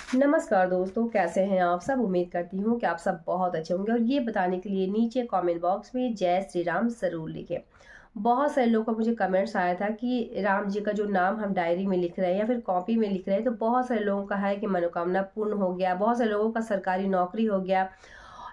नमस्कार दोस्तों, कैसे हैं आप सब। उम्मीद करती हूँ कि आप सब बहुत अच्छे होंगे और ये बताने के लिए नीचे कमेंट बॉक्स में जय श्री राम ज़रूर लिखें। बहुत सारे लोगों का मुझे कमेंट्स आया था कि राम जी का जो नाम हम डायरी में लिख रहे हैं या फिर कॉपी में लिख रहे हैं, तो बहुत सारे लोगों का है कि मनोकामना पूर्ण हो गया, बहुत सारे लोगों का सरकारी नौकरी हो गया।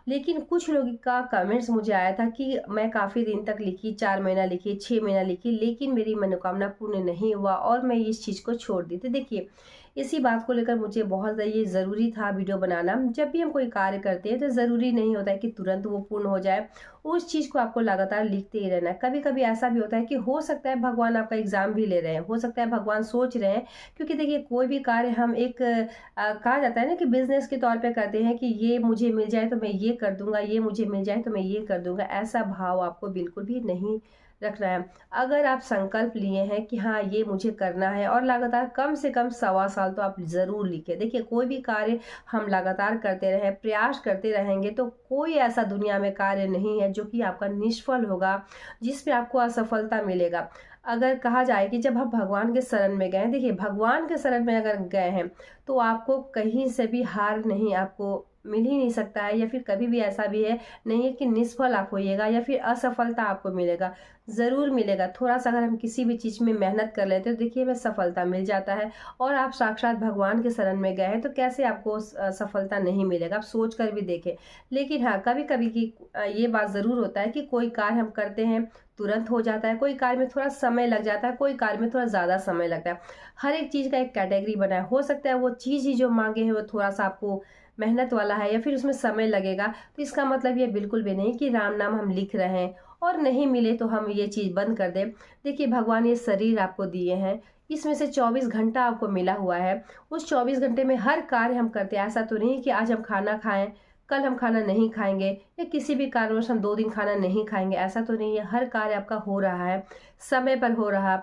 लेकिन कुछ लोगों का कमेंट्स मुझे आया था कि मैं काफ़ी दिन तक लिखी, 4 महीना लिखी, 6 महीना लिखी, लेकिन मेरी मनोकामना पूर्ण नहीं हुआ और मैं इस चीज़ को छोड़ दी थी। देखिए, इसी बात को लेकर मुझे बहुत ये ज़रूरी था वीडियो बनाना। जब भी हम कोई कार्य करते हैं तो ज़रूरी नहीं होता है कि तुरंत वो पूर्ण हो जाए। उस चीज़ को आपको लगातार लिखते ही रहना है। कभी-कभी ऐसा भी होता है कि हो सकता है भगवान आपका एग्ज़ाम भी ले रहे हैं, हो सकता है भगवान सोच रहे हैं, क्योंकि देखिए कोई भी कार्य हम एक कहा जाता है ना कि बिज़नेस के तौर पे करते हैं कि ये मुझे मिल जाए तो मैं ये कर दूँगा, ये मुझे मिल जाए तो मैं ये कर दूँगा। ऐसा भाव आपको बिल्कुल भी नहीं रखना है। अगर आप संकल्प लिए हैं कि हाँ, ये मुझे करना है और लगातार कम से कम सवा साल तो आप ज़रूर लिखें। देखिए, कोई भी कार्य हम लगातार करते रहें, प्रयास करते रहेंगे तो कोई ऐसा दुनिया में कार्य नहीं है जो कि आपका निष्फल होगा, जिस पे आपको असफलता मिलेगा। अगर कहा जाए कि जब हम भगवान के शरण में गए, देखिए भगवान के शरण में अगर गए हैं तो आपको कहीं से भी हार नहीं आपको मिल ही नहीं सकता है, या फिर कभी भी ऐसा भी है नहीं है कि निष्फल आप होइएगा या फिर असफलता आपको मिलेगा। ज़रूर मिलेगा। थोड़ा-सा अगर हम किसी भी चीज़ में मेहनत कर लेते हैं तो देखिए हमें सफलता मिल जाता है। और आप साक्षात भगवान के शरण में गए हैं तो कैसे आपको सफलता नहीं मिलेगा, आप सोच कर भी देखें। लेकिन हाँ, कभी-कभी की ये बात ज़रूर होता है कि कोई कार्य हम करते हैं, तुरंत हो जाता है, कोई कार्य में थोड़ा समय लग जाता है, कोई कार्य में थोड़ा ज़्यादा समय लगता है। हर एक चीज़ का एक कैटेगरी बना है। हो सकता है वो चीज़ ही जो माँगे हैं वो थोड़ा-सा आपको मेहनत वाला है या फिर उसमें समय लगेगा, तो इसका मतलब ये बिल्कुल भी नहीं कि राम नाम हम लिख रहे हैं और नहीं मिले तो हम ये चीज़ बंद कर दें। देखिए, भगवान ये शरीर आपको दिए हैं, इसमें से 24 घंटा आपको मिला हुआ है। उस 24 घंटे में हर कार्य हम करते हैं। ऐसा तो नहीं कि आज हम खाना खाएँ, कल हम खाना नहीं खाएँगे या किसी भी कारणवश हम 2 दिन खाना नहीं खाएँगे, ऐसा तो नहीं है। हर कार्य आपका हो रहा है, समय पर हो रहा,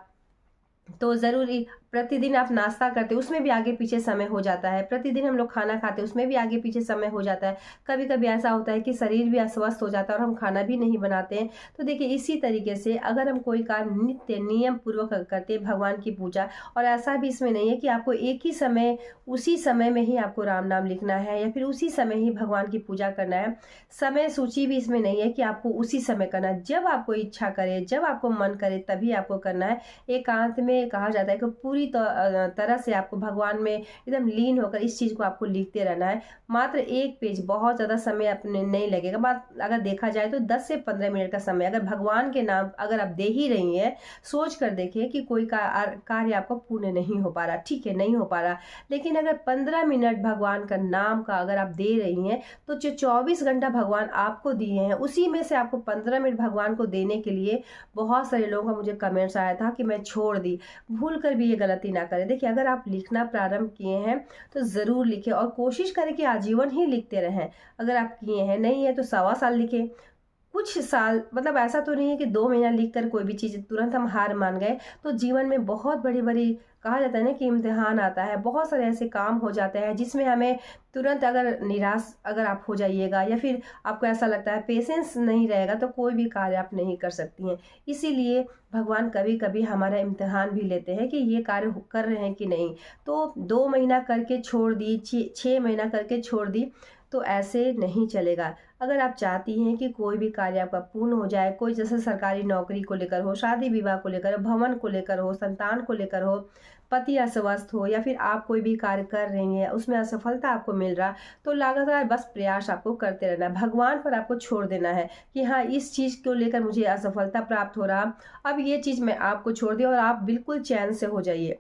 तो ज़रूरी प्रतिदिन आप नाश्ता करते हैं, उसमें भी आगे-पीछे समय हो जाता है। प्रतिदिन हम लोग खाना खाते हैं, उसमें भी आगे-पीछे समय हो जाता है। कभी-कभी ऐसा होता है कि शरीर भी अस्वस्थ हो जाता है और हम खाना भी नहीं बनाते हैं। तो देखिए, इसी तरीके से अगर हम कोई काम नित्य नियम पूर्वक करते हैं, भगवान की पूजा, और ऐसा भी इसमें नहीं है कि आपको एक ही समय, उसी समय में ही आपको राम नाम लिखना है या फिर उसी समय ही भगवान की पूजा करना है। समय सूची भी इसमें नहीं है कि आपको उसी समय करना है। जब आपको इच्छा करे, जब आपको मन करे तभी आपको करना है। एकांत में कहा जाता है कि पूरी तरह से आपको भगवान में एकदम लीन होकर इस चीज़ को आपको लिखते रहना है। मात्र 1 पेज, बहुत ज़्यादा समय अपने नहीं लगेगा। बात अगर देखा जाए तो 10 से 15 मिनट का समय अगर भगवान के नाम अगर आप दे ही रही हैं, सोच कर देखिए कि कोई कार्य आपका पूर्ण नहीं हो पा रहा, ठीक है, नहीं हो पा रहा। लेकिन अगर 15 मिनट भगवान का नाम का अगर आप दे रही हैं, तो जो 24 घंटा भगवान आपको दिए हैं, उसी में से आपको 15 मिनट भगवान को देने के लिए, बहुत सारे लोगों का मुझे कमेंट्स आया था कि मैं छोड़ दी। भूल कर भी ये गलती ना करें। देखिए, अगर आप लिखना प्रारंभ किए हैं तो ज़रूर लिखें और कोशिश करें कि आजीवन ही लिखते रहें। अगर आप किए हैं, नहीं है तो सवा साल लिखें। कुछ साल, मतलब ऐसा तो नहीं है कि 2 महीना लिख कर कोई भी चीज़ तुरंत हम हार मान गए। तो जीवन में बहुत बड़ी-बड़ी, कहा जाता है ना कि इम्तिहान आता है, बहुत सारे ऐसे काम हो जाते हैं जिसमें हमें तुरंत अगर निराश अगर आप हो जाइएगा या फिर आपको ऐसा लगता है पेशेंस नहीं रहेगा तो कोई भी कार्य आप नहीं कर सकती हैं। इसीलिए भगवान कभी-कभी हमारा इम्तिहान भी लेते हैं कि ये कार्य कर रहे हैं कि नहीं। तो 2 महीना करके छोड़ दी, 6 महीना करके छोड़ दी, तो ऐसे नहीं चलेगा। अगर आप चाहती हैं कि कोई भी कार्य आपका पूर्ण हो जाए, कोई जैसे सरकारी नौकरी को लेकर हो, शादी विवाह को लेकर हो, भवन को लेकर हो, संतान को लेकर हो, पति अस्वस्थ हो या फिर आप कोई भी कार्य कर रही हैं, उसमें असफलता आपको मिल रहा, तो लगातार बस प्रयास आपको करते रहना है। भगवान पर आपको छोड़ देना है कि हाँ, इस चीज़ को लेकर मुझे असफलता प्राप्त हो रहा, अब ये चीज़ मैं आपको छोड़ दी और आप बिल्कुल चैन से हो जाइए।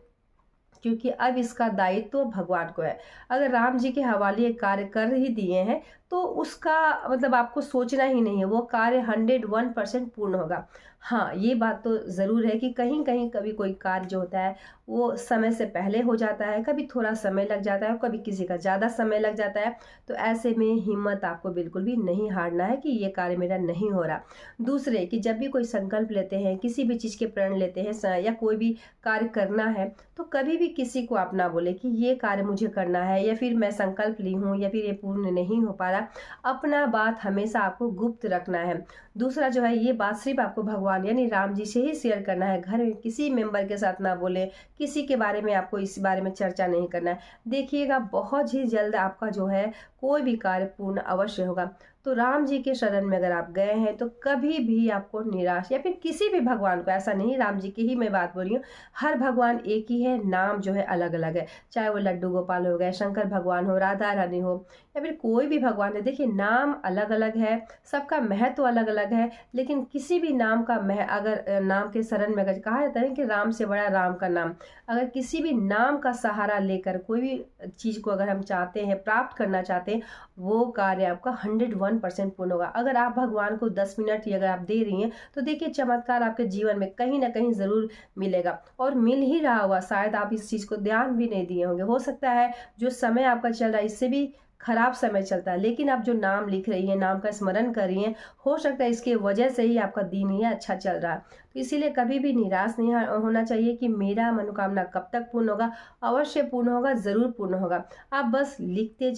क्योंकि अब इसका दायित्व तो भगवान को है। अगर राम जी के हवाले ये कार्य कर ही दिए हैं, तो उसका मतलब आपको सोचना ही नहीं है, वो कार्य 101% पूर्ण होगा। हाँ, ये बात तो ज़रूर है कि कहीं-कहीं कभी कोई कार्य जो होता है, वो समय से पहले हो जाता है, कभी थोड़ा समय लग जाता है, कभी किसी का ज़्यादा समय लग जाता है। तो ऐसे में हिम्मत आपको बिल्कुल भी नहीं हारना है कि ये कार्य मेरा नहीं हो रहा। दूसरे कि जब भी कोई संकल्प लेते हैं, किसी भी चीज़ के प्रण लेते हैं या कोई भी कार्य करना है, तो कभी भी किसी को आप ना बोले कि ये कार्य मुझे करना है या फिर मैं संकल्प ली हूँ या फिर ये पूर्ण नहीं हो पा रहा। अपना बात हमेशा आपको गुप्त रखना है। दूसरा जो है, ये बात सिर्फ आपको भगवान भगवान यानी राम जी से ही शेयर करना है। घर में किसी मेंबर के साथ ना बोलें, किसी के बारे में आपको इस बारे में चर्चा नहीं करना है। देखिएगा बहुत ही जल्द आपका जो है कोई भी कार्य पूर्ण अवश्य होगा। तो राम जी के शरण में अगर आप गए हैं तो कभी भी आपको निराश, या फिर किसी भी भगवान को, ऐसा नहीं राम जी की ही मैं बात बोल रही हूँ, हर भगवान एक ही है, नाम जो है अलग अलग है। चाहे वो लड्डू गोपाल हो गए, शंकर भगवान हो, राधा रानी हो, या फिर कोई भी भगवान है, देखिए नाम अलग अलग है, सबका महत्व अलग अलग है। लेकिन किसी भी नाम का अगर नाम के शरण में, अगर कहा जाता है कि राम से बड़ा राम का नाम, अगर किसी भी नाम का सहारा लेकर कोई भी चीज़ को अगर हम चाहते हैं, प्राप्त करना चाहते हैं, वो कार्य आपका 101% पूर्ण होगा। अगर आप भगवान को 10 मिनट ही अगर आप दे रही हैं तो देखिए चमत्कार आपके जीवन में कहीं ना कहीं ज़रूर मिलेगा, और मिल ही रहा होगा। शायद आप इस चीज़ को ध्यान भी नहीं दिए होंगे। हो सकता है जो समय आपका चल रहा है इससे भी खराब समय चलता है, लेकिन आप जो नाम लिख रही हैं, नाम का स्मरण कर रही हैं, हो सकता है इसके वजह से ही आपका दिन ही अच्छा चल रहा है। तो इसीलिए कभी भी निराश नहीं होना चाहिए कि मेरा मनोकामना कब तक पूर्ण होगा। अवश्य पूर्ण होगा, ज़रूर पूर्ण होगा। आप बस लिखते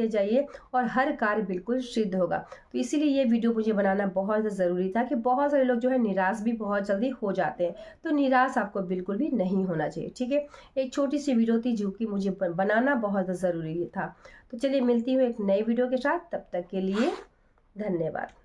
जाइए और हर कार्य बिल्कुल सिद्ध होगा। तो इसीलिए ये वीडियो मुझे बनाना बहुत ज़रूरी था कि बहुत सारे लोग जो है निराश भी बहुत जल्दी हो जाते हैं। तो निराश आपको बिल्कुल भी नहीं होना चाहिए, ठीक है। एक छोटी सी वीडियो थी जो कि मुझे बनाना बहुत ज़रूरी था। तो चलिए मिलती हूँ एक नई वीडियो के साथ, तब तक के लिए धन्यवाद।